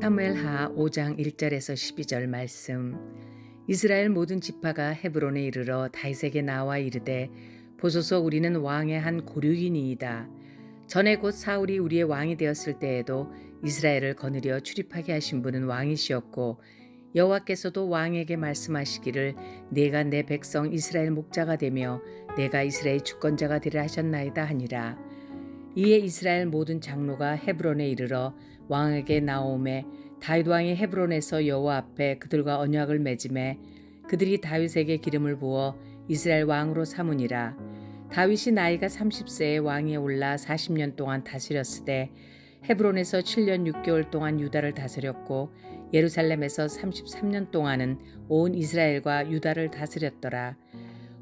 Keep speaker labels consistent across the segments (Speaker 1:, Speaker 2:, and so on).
Speaker 1: 사무엘하 5장 1절에서 12절 말씀. 이스라엘 모든 지파가 헤브론에 이르러 다윗에게 나와 이르되 보소서 우리는 왕의 한 고륙이니이다. 전에 곧 사울이 우리의 왕이 되었을 때에도 이스라엘을 거느려 출입하게 하신 분은 왕이시었고 여호와께서도 왕에게 말씀하시기를 내가 내 백성 이스라엘 목자가 되며 내가 이스라엘 주권자가 되리라 하셨나이다 하니라. 이에 이스라엘 모든 장로가 헤브론에 이르러 왕에게 나오매 다윗 왕이 헤브론에서 여호와 앞에 그들과 언약을 맺음에 그들이 다윗에게 기름을 부어 이스라엘 왕으로 삼으니라. 다윗이 나이가 30세에 왕위에 올라 40년 동안 다스렸으되 헤브론에서 7년 6개월 동안 유다를 다스렸고 예루살렘에서 33년 동안은 온 이스라엘과 유다를 다스렸더라.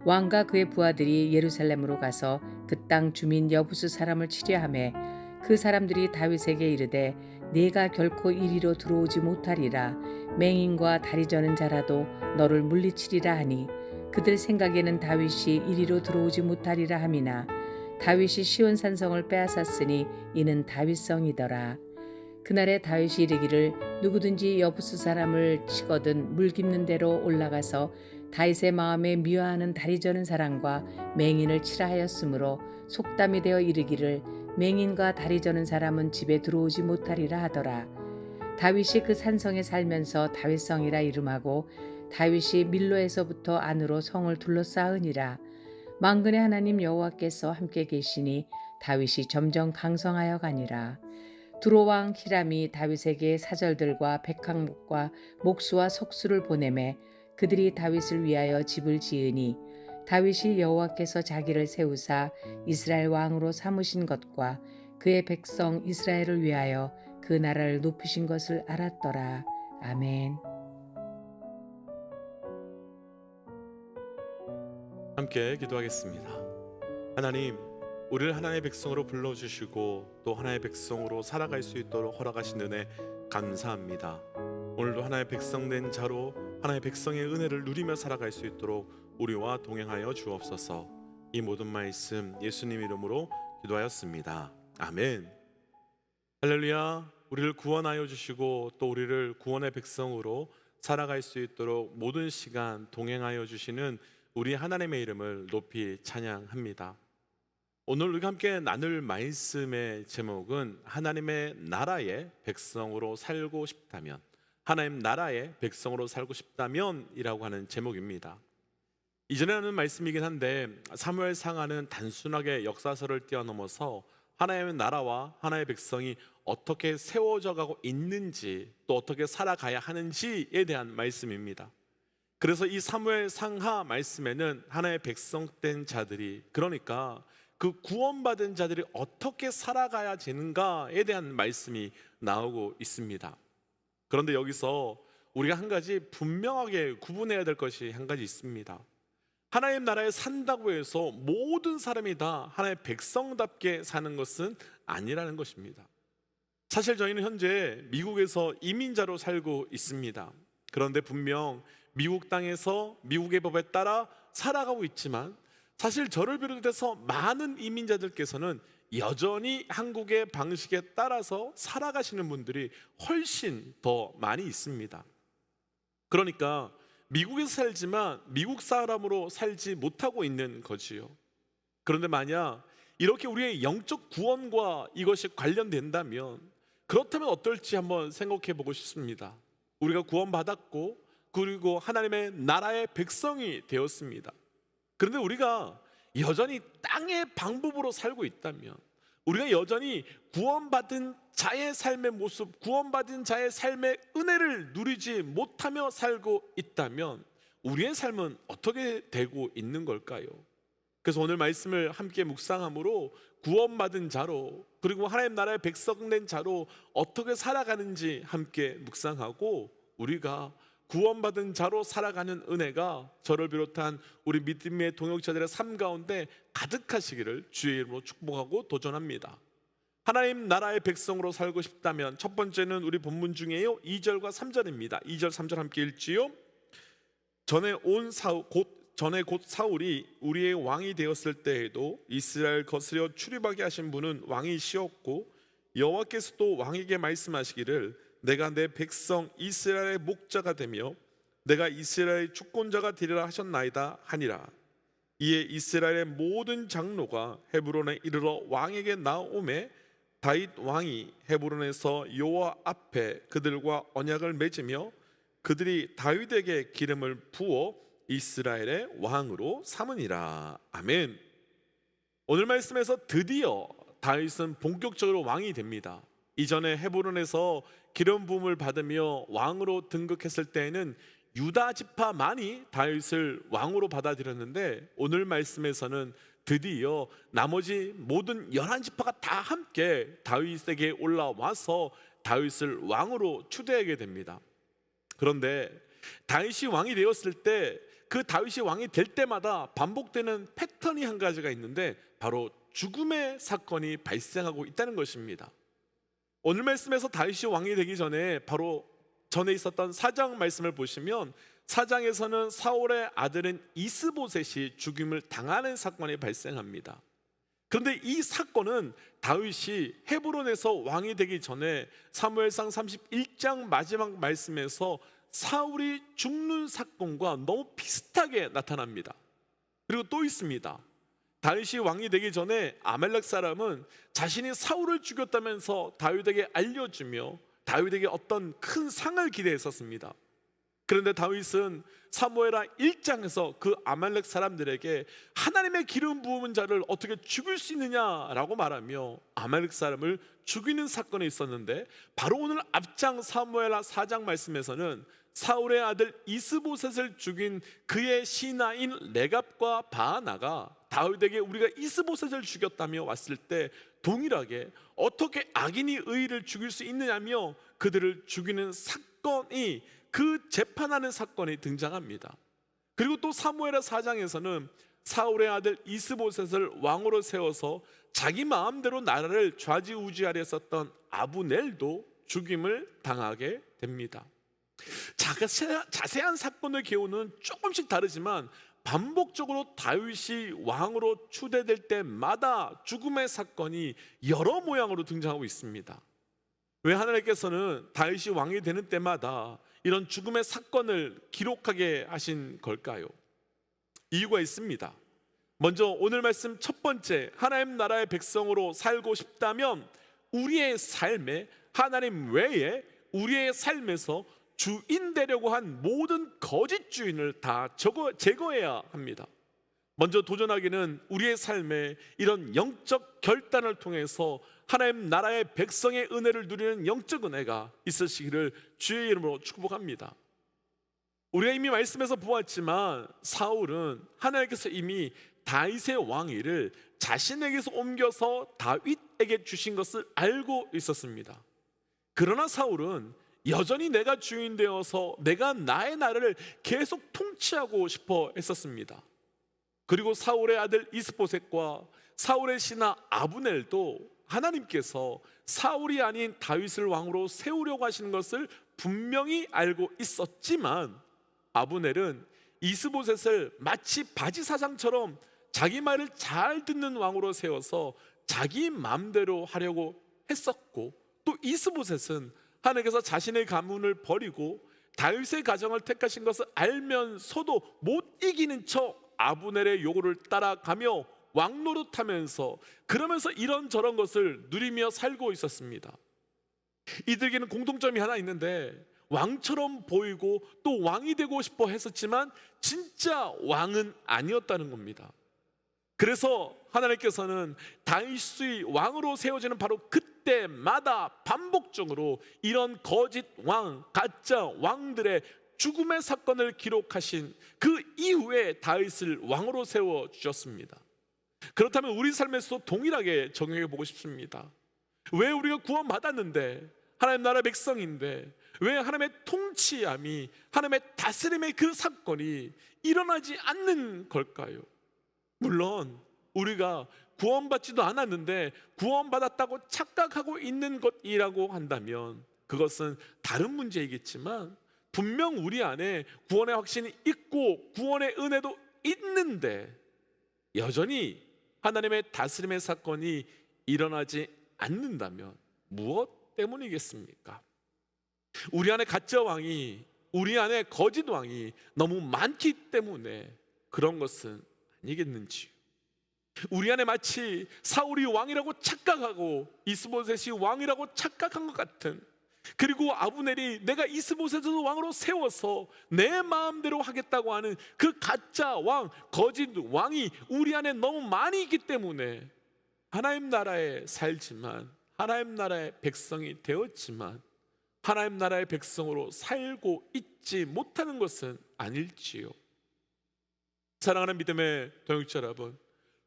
Speaker 1: 왕과 그의 부하들이 예루살렘으로 가서 그 땅 주민 여부수 사람을 치려하매 그 사람들이 다윗에게 이르되 네가 결코 이리로 들어오지 못하리라. 맹인과 다리 저는 자라도 너를 물리치리라 하니 그들 생각에는 다윗이 이리로 들어오지 못하리라 함이나 다윗이 시온 산성을 빼앗았으니 이는 다윗성이더라. 그날에 다윗이 이르기를 누구든지 여부수 사람을 치거든 물 깊는 데로 올라가서 다윗의 마음에 미워하는 다리 저는 사람과 맹인을 치라 하였으므로 속담이 되어 이르기를 맹인과 다리 저는 사람은 집에 들어오지 못하리라 하더라. 다윗이 그 산성에 살면서 다윗성이라 이름하고 다윗이 밀로에서부터 안으로 성을 둘러싸으니라. 만군의 하나님 여호와께서 함께 계시니 다윗이 점점 강성하여 가니라. 두로왕 히람이 다윗에게 사절들과 백항목과 목수와 석수를 보내매 그들이 다윗을 위하여 집을 지으니 다윗이 여호와께서 자기를 세우사 이스라엘 왕으로 삼으신 것과 그의 백성 이스라엘을 위하여 그 나라를 높이신 것을 알았더라. 아멘.
Speaker 2: 함께 기도하겠습니다. 하나님, 우리를 하나님의 백성으로 불러주시고 또 하나님의 백성으로 살아갈 수 있도록 허락하신 은혜 감사합니다. 오늘도 하나님의 백성 된 자로 하나님의 백성의 은혜를 누리며 살아갈 수 있도록 우리와 동행하여 주옵소서. 이 모든 말씀 예수님 이름으로 기도하였습니다. 아멘. 할렐루야. 우리를 구원하여 주시고 또 우리를 구원의 백성으로 살아갈 수 있도록 모든 시간 동행하여 주시는 우리 하나님의 이름을 높이 찬양합니다. 오늘 우리가 함께 나눌 말씀의 제목은 하나님의 나라의 백성으로 살고 싶다면, 하나님 나라의 백성으로 살고 싶다면 이라고 하는 제목입니다. 이전에 하는 말씀이긴 한데 사무엘상하는 단순하게 역사서를 뛰어넘어서 하나님의 나라와 하나님의 백성이 어떻게 세워져 가고 있는지 또 어떻게 살아가야 하는지에 대한 말씀입니다. 그래서 이 사무엘상하 말씀에는 하나님의 백성된 자들이, 그러니까 그 구원받은 자들이 어떻게 살아가야 되는가에 대한 말씀이 나오고 있습니다. 그런데 여기서 우리가 한 가지 분명하게 구분해야 될 것이 한 가지 있습니다. 하나님 나라에 산다고 해서 모든 사람이 다 하나님의 백성답게 사는 것은 아니라는 것입니다. 사실 저희는 현재 미국에서 이민자로 살고 있습니다. 그런데 분명 미국 땅에서 미국의 법에 따라 살아가고 있지만 사실 저를 비롯해서 많은 이민자들께서는 여전히 한국의 방식에 따라서 살아가시는 분들이 훨씬 더 많이 있습니다. 그러니까 미국에서 살지만 미국 사람으로 살지 못하고 있는 거지요. 그런데 만약 이렇게 우리의 영적 구원과 이것이 관련된다면, 그렇다면 어떨지 한번 생각해 보고 싶습니다. 우리가 구원받았고 그리고 하나님의 나라의 백성이 되었습니다. 그런데 우리가 여전히 땅의 방법으로 살고 있다면, 우리가 여전히 구원받은 자의 삶의 모습, 구원받은 자의 삶의 은혜를 누리지 못하며 살고 있다면 우리의 삶은 어떻게 되고 있는 걸까요? 그래서 오늘 말씀을 함께 묵상함으로 구원받은 자로, 그리고 하나님 나라의 백성된 자로 어떻게 살아가는지 함께 묵상하고, 우리가 구원받은 자로 살아가는 은혜가 저를 비롯한 우리 믿음의 동역자들의 삶 가운데 가득하시기를 주의 이름으로 축복하고 도전합니다. 하나님 나라의 백성으로 살고 싶다면 첫 번째는 우리 본문 중에요 2절과 3절입니다. 2절 3절 함께 읽지요. 전에 곧 사울이 우리의 왕이 되었을 때에도 이스라엘 거스려 출입하게 하신 분은 왕이시었고 여호와께서도 왕에게 말씀하시기를 내가 내 백성 이스라엘의 목자가 되며 내가 이스라엘의 주권자가 되리라 하셨나이다 하니라. 이에 이스라엘의 모든 장로가 헤브론에 이르러 왕에게 나오매 다윗 왕이 헤브론에서 여호와 앞에 그들과 언약을 맺으며 그들이 다윗에게 기름을 부어 이스라엘의 왕으로 삼으니라. 아멘. 오늘 말씀에서 드디어 다윗은 본격적으로 왕이 됩니다. 이전에 헤브론에서 기름 부음을 받으며 왕으로 등극했을 때에는 유다 지파만이 다윗을 왕으로 받아들였는데, 오늘 말씀에서는 드디어 나머지 모든 11지파가 다 함께 다윗에게 올라와서 다윗을 왕으로 추대하게 됩니다. 그런데 다윗이 왕이 되었을 때, 그 다윗이 왕이 될 때마다 반복되는 패턴이 한 가지가 있는데, 바로 죽음의 사건이 발생하고 있다는 것입니다. 오늘 말씀에서 다윗이 왕이 되기 전에 바로 전에 있었던 4장 말씀을 보시면, 4장에서는 사울의 아들인 이스보셋이 죽임을 당하는 사건이 발생합니다. 그런데 이 사건은 다윗이 헤브론에서 왕이 되기 전에 사무엘상 31장 마지막 말씀에서 사울이 죽는 사건과 너무 비슷하게 나타납니다. 그리고 또 있습니다. 다윗이 왕이 되기 전에 아말렉 사람은 자신이 사울을 죽였다면서 다윗에게 알려주며 다윗에게 어떤 큰 상을 기대했었습니다. 그런데 다윗은 사무엘하 1장에서 그 아말렉 사람들에게 하나님의 기름 부은 자를 어떻게 죽일 수 있느냐라고 말하며 아말렉 사람을 죽이는 사건이 있었는데, 바로 오늘 앞장 사무엘하 4장 말씀에서는 사울의 아들 이스보셋을 죽인 그의 신하인 레갑과 바하나가 다윗에게 우리가 이스보셋을 죽였다며 왔을 때 동일하게 어떻게 악인이 의인을 죽일 수 있느냐며 그들을 죽이는 사건이, 그 재판하는 사건이 등장합니다. 그리고 또 사무엘하 4장에서는 사울의 아들 이스보셋을 왕으로 세워서 자기 마음대로 나라를 좌지우지하려 했었던 아브넬도 죽임을 당하게 됩니다. 자세한 사건의 개요는 조금씩 다르지만 반복적으로 다윗이 왕으로 추대될 때마다 죽음의 사건이 여러 모양으로 등장하고 있습니다. 왜 하나님께서는 다윗이 왕이 되는 때마다 이런 죽음의 사건을 기록하게 하신 걸까요? 이유가 있습니다. 먼저 오늘 말씀 첫 번째, 하나님 나라의 백성으로 살고 싶다면 우리의 삶에 하나님 외에 우리의 삶에서 주인 되려고 한 모든 거짓 주인을 다 제거해야 합니다. 먼저 도전하기는 우리의 삶에 이런 영적 결단을 통해서 하나님 나라의 백성의 은혜를 누리는 영적 은혜가 있으시기를 주의 이름으로 축복합니다. 우리가 이미 말씀에서 보았지만 사울은 하나님께서 이미 다윗의 왕위를 자신에게서 옮겨서 다윗에게 주신 것을 알고 있었습니다. 그러나 사울은 여전히 내가 주인 되어서 내가 나의 나라를 계속 통치하고 싶어 했었습니다. 그리고 사울의 아들 이스보셋과 사울의 신하 아브넬도 하나님께서 사울이 아닌 다윗을 왕으로 세우려고 하시는 것을 분명히 알고 있었지만, 아브넬은 이스보셋을 마치 바지 사장처럼 자기 말을 잘 듣는 왕으로 세워서 자기 마음대로 하려고 했었고, 또 이스보셋은 하나님께서 자신의 가문을 버리고 다윗의 가정을 택하신 것을 알면서도 못 이기는 척 아브넬의 요구를 따라가며 왕노릇하면서, 그러면서 이런저런 것을 누리며 살고 있었습니다. 이들에게는 공통점이 하나 있는데, 왕처럼 보이고 또 왕이 되고 싶어 했었지만 진짜 왕은 아니었다는 겁니다. 그래서 하나님께서는 다윗이 왕으로 세워지는 바로 그때마다 반복적으로 이런 거짓 왕, 가짜 왕들의 죽음의 사건을 기록하신 그 이후에 다윗을 왕으로 세워주셨습니다. 그렇다면 우리 삶에서도 동일하게 적용해 보고 싶습니다. 왜 우리가 구원받았는데, 하나님 나라 백성인데 왜 하나님의 통치함이, 하나님의 다스림의 그 사건이 일어나지 않는 걸까요? 물론 우리가 구원받지도 않았는데 구원받았다고 착각하고 있는 것이라고 한다면 그것은 다른 문제이겠지만, 분명 우리 안에 구원의 확신이 있고 구원의 은혜도 있는데 여전히 하나님의 다스림의 사건이 일어나지 않는다면 무엇 때문이겠습니까? 우리 안에 가짜 왕이, 우리 안에 거짓 왕이 너무 많기 때문에 그런 것은 아니겠는지요. 우리 안에 마치 사울이 왕이라고 착각하고 이스보셋이 왕이라고 착각한 것 같은, 그리고 아브넬이 내가 이스보셋을 왕으로 세워서 내 마음대로 하겠다고 하는 그 가짜 왕, 거짓 왕이 우리 안에 너무 많이 있기 때문에 하나님 나라에 살지만, 하나님 나라의 백성이 되었지만 하나님 나라의 백성으로 살고 있지 못하는 것은 아닐지요. 사랑하는 믿음의 동역자 여러분,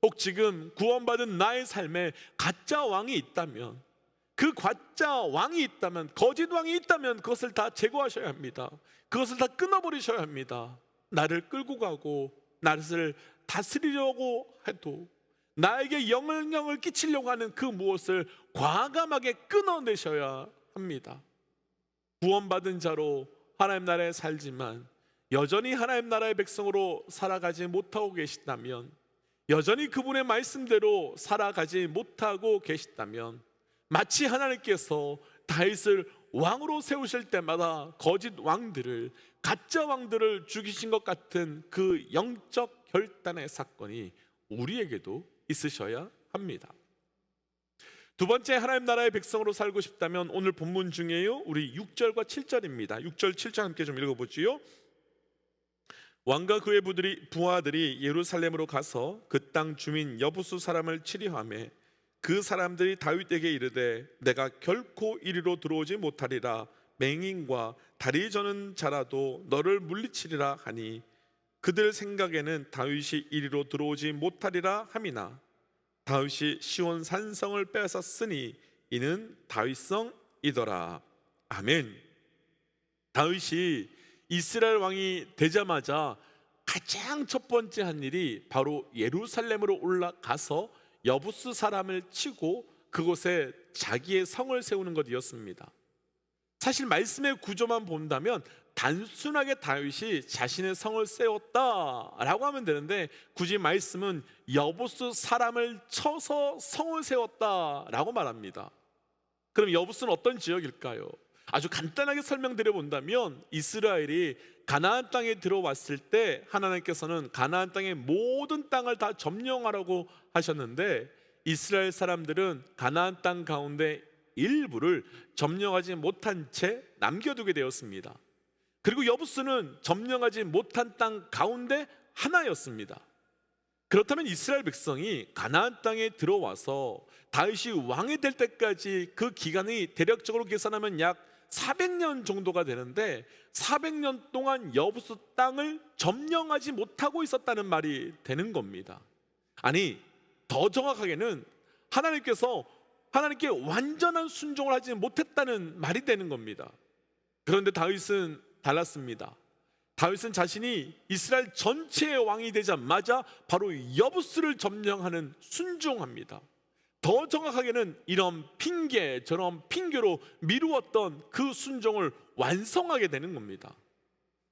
Speaker 2: 혹 지금 구원받은 나의 삶에 가짜 왕이 있다면, 그 가짜 왕이 있다면, 거짓 왕이 있다면 그것을 다 제거하셔야 합니다. 그것을 다 끊어버리셔야 합니다. 나를 끌고 가고 나를 다스리려고 해도, 나에게 영향을 끼치려고 하는 그 무엇을 과감하게 끊어내셔야 합니다. 구원받은 자로 하나님 나라에 살지만 여전히 하나님 나라의 백성으로 살아가지 못하고 계시다면, 여전히 그분의 말씀대로 살아가지 못하고 계시다면, 마치 하나님께서 다윗을 왕으로 세우실 때마다 거짓 왕들을, 가짜 왕들을 죽이신 것 같은 그 영적 결단의 사건이 우리에게도 있으셔야 합니다. 두 번째, 하나님 나라의 백성으로 살고 싶다면 오늘 본문 중에요, 우리 6절과 7절입니다. 6절 7절 함께 좀 읽어보지요. 왕과 그의 부하들이 예루살렘으로 가서 그 땅 주민 여부수 사람을 치리하며 그 사람들이 다윗에게 이르되 내가 결코 이리로 들어오지 못하리라. 맹인과 다리 저는 자라도 너를 물리치리라 하니 그들 생각에는 다윗이 이리로 들어오지 못하리라 함이나 다윗이 시온 산성을 빼앗았으니 이는 다윗성이더라. 아멘. 다윗이 이스라엘 왕이 되자마자 가장 첫 번째 한 일이 바로 예루살렘으로 올라가서 여부스 사람을 치고 그곳에 자기의 성을 세우는 것이었습니다. 사실 말씀의 구조만 본다면 단순하게 다윗이 자신의 성을 세웠다라고 하면 되는데, 굳이 말씀은 여부스 사람을 쳐서 성을 세웠다라고 말합니다. 그럼 여부스는 어떤 지역일까요? 아주 간단하게 설명드려 본다면, 이스라엘이 가나안 땅에 들어왔을 때 하나님께서는 가나안 땅의 모든 땅을 다 점령하라고 하셨는데, 이스라엘 사람들은 가나안 땅 가운데 일부를 점령하지 못한 채 남겨두게 되었습니다. 그리고 여부스는 점령하지 못한 땅 가운데 하나였습니다. 그렇다면 이스라엘 백성이 가나안 땅에 들어와서 다윗이 왕이 될 때까지 그 기간이 대략적으로 계산하면 약 400년 정도가 되는데, 400년 동안 여부스 땅을 점령하지 못하고 있었다는 말이 되는 겁니다. 아니, 더 정확하게는 하나님께 완전한 순종을 하지 못했다는 말이 되는 겁니다. 그런데 다윗은 달랐습니다. 다윗은 자신이 이스라엘 전체의 왕이 되자마자 바로 여부스를 점령하는 순종합니다. 더 정확하게는 이런 핑계 저런 핑계로 미루었던 그 순종을 완성하게 되는 겁니다.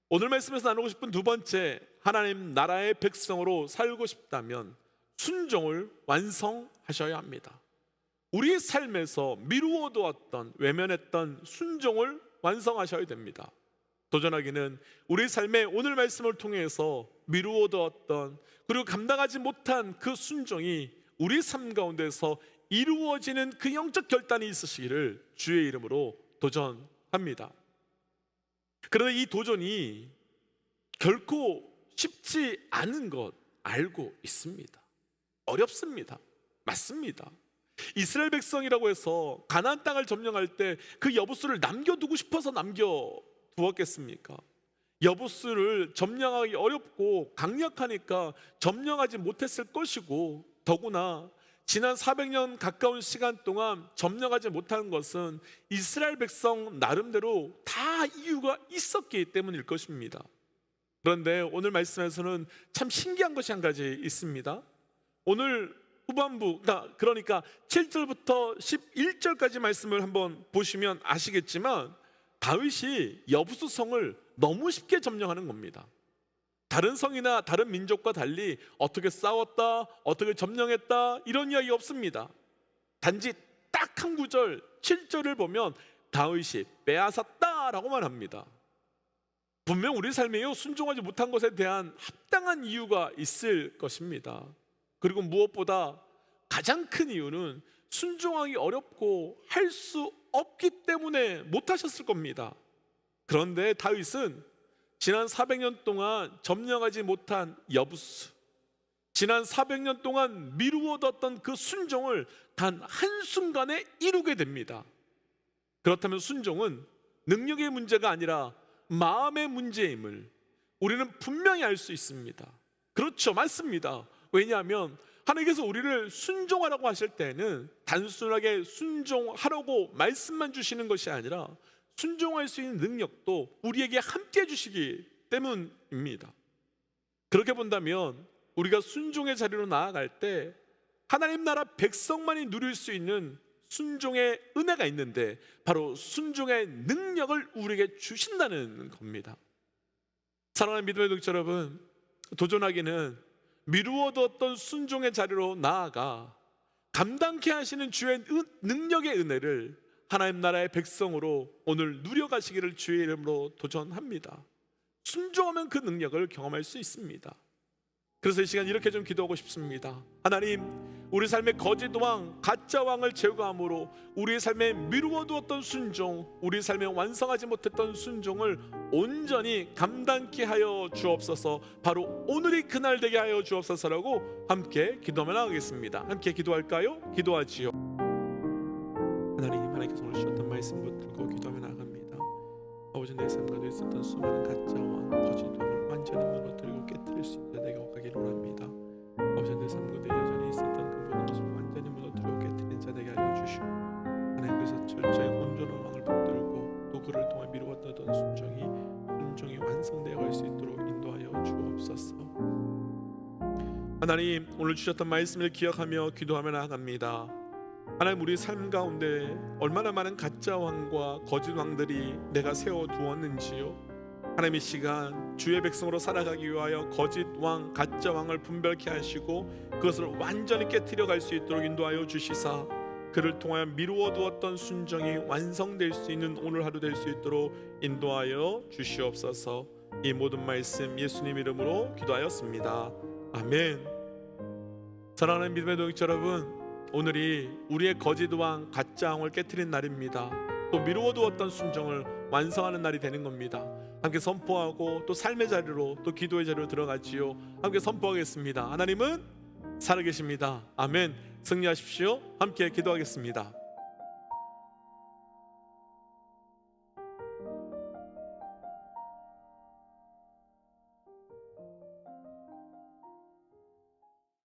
Speaker 2: 오늘 말씀에서 나누고 싶은 두 번째, 하나님 나라의 백성으로 살고 싶다면 순종을 완성하셔야 합니다. 우리의 삶에서 미루어두었던, 외면했던 순종을 완성하셔야 됩니다. 도전하기는 우리 삶의 오늘 말씀을 통해서 미루어두었던, 그리고 감당하지 못한 그 순종이 우리 삶 가운데서 이루어지는 그 영적 결단이 있으시기를 주의 이름으로 도전합니다. 그러나 이 도전이 결코 쉽지 않은 것 알고 있습니다. 어렵습니다. 맞습니다. 이스라엘 백성이라고 해서 가나안 땅을 점령할 때 그 여부스를 남겨두고 싶어서 남겨두었겠습니까? 여부스를 점령하기 어렵고 강력하니까 점령하지 못했을 것이고, 더구나 지난 400년 가까운 시간 동안 점령하지 못한 것은 이스라엘 백성 나름대로 다 이유가 있었기 때문일 것입니다. 그런데 오늘 말씀에서는 참 신기한 것이 한 가지 있습니다. 오늘 후반부, 그러니까 7절부터 11절까지 말씀을 한번 보시면 아시겠지만, 다윗이 여부스 성을 너무 쉽게 점령하는 겁니다. 다른 성이나 다른 민족과 달리 어떻게 싸웠다, 어떻게 점령했다 이런 이야기 없습니다. 단지 딱 한 구절 7절을 보면 다윗이 빼앗았다 없다라고만 합니다. 분명 우리 삶에요 순종하지 못한 것에 대한 합당한 이유가 있을 것입니다. 그리고 무엇보다 가장 큰 이유는 순종하기 어렵고 할 수 없기 때문에 못하셨을 겁니다. 그런데 다윗은 지난 400년 동안 점령하지 못한 여부수, 지난 400년 동안 미루어뒀던 그 순종을 단 한순간에 이루게 됩니다. 그렇다면 순종은 능력의 문제가 아니라 마음의 문제임을 우리는 분명히 알 수 있습니다. 그렇죠, 맞습니다. 왜냐하면 하나님께서 우리를 순종하라고 하실 때는 단순하게 순종하라고 말씀만 주시는 것이 아니라 순종할 수 있는 능력도 우리에게 함께 주시기 때문입니다. 그렇게 본다면 우리가 순종의 자리로 나아갈 때 하나님 나라 백성만이 누릴 수 있는 순종의 은혜가 있는데 바로 순종의 능력을 우리에게 주신다는 겁니다. 사랑하는 믿음의 동지 여러분, 도전하기는 미루어뒀던 순종의 자리로 나아가 감당케 하시는 주의 능력의 은혜를 하나님 나라의 백성으로 오늘 누려가시기를 주의 이름으로 도전합니다. 순종하면 그 능력을 경험할 수 있습니다. 그래서 이 시간 이렇게 좀 기도하고 싶습니다. 하나님, 우리 삶의 거짓 왕, 가짜 왕을 제거함으로 우리의 삶에 미루어두었던 순종, 우리 삶에 완성하지 못했던 순종을 온전히 감당케 하여 주옵소서. 바로 오늘이 그날 되게 하여 주옵소서라고 함께 기도하며 나가겠습니다. 함께 기도할까요? 기도하지요. 하나님께서 오늘 주셨던 말씀 붙들고 기도하며 나갑니다. 아버지, 내 삶 가운데 있었던 수많은 가짜 왕, 거짓 왕을 완전히 무너뜨리고 깨뜨릴 수 있는 내가 오가기를 원합니다. 아버지, 내 삶 가운데 여전히 있었던 그 모든 것을 완전히 무너뜨리고 깨뜨린 자 되게 알려주시고 하나님께서 철저히 온전한 왕을 붙들고 또 그를 통해 미루었던 순종이 완성되어 갈 수 있도록 인도하여 주옵소서. 하나님, 오늘 주셨던 말씀을 기억하며 기도하며 나아갑니다. 하나님, 우리 삶 가운데 얼마나 많은 가짜 왕과 거짓 왕들이 내가 세워두었는지요. 하나님, 이 시간 주의 백성으로 살아가기 위하여 거짓 왕, 가짜 왕을 분별케 하시고 그것을 완전히 깨뜨려 갈 수 있도록 인도하여 주시사 그를 통하여 미루어두었던 순종이 완성될 수 있는 오늘 하루 될 수 있도록 인도하여 주시옵소서. 이 모든 말씀 예수님 이름으로 기도하였습니다. 아멘. 사랑하는 믿음의 동역자 여러분, 오늘이 우리의 거짓 왕, 가짜 왕을 깨트린 날입니다. 또 미루어두었던 순종을 완성하는 날이 되는 겁니다. 함께 선포하고 또 삶의 자리로 또 기도의 자리로 들어가지요. 함께 선포하겠습니다. 하나님은 살아계십니다. 아멘. 승리하십시오. 함께 기도하겠습니다.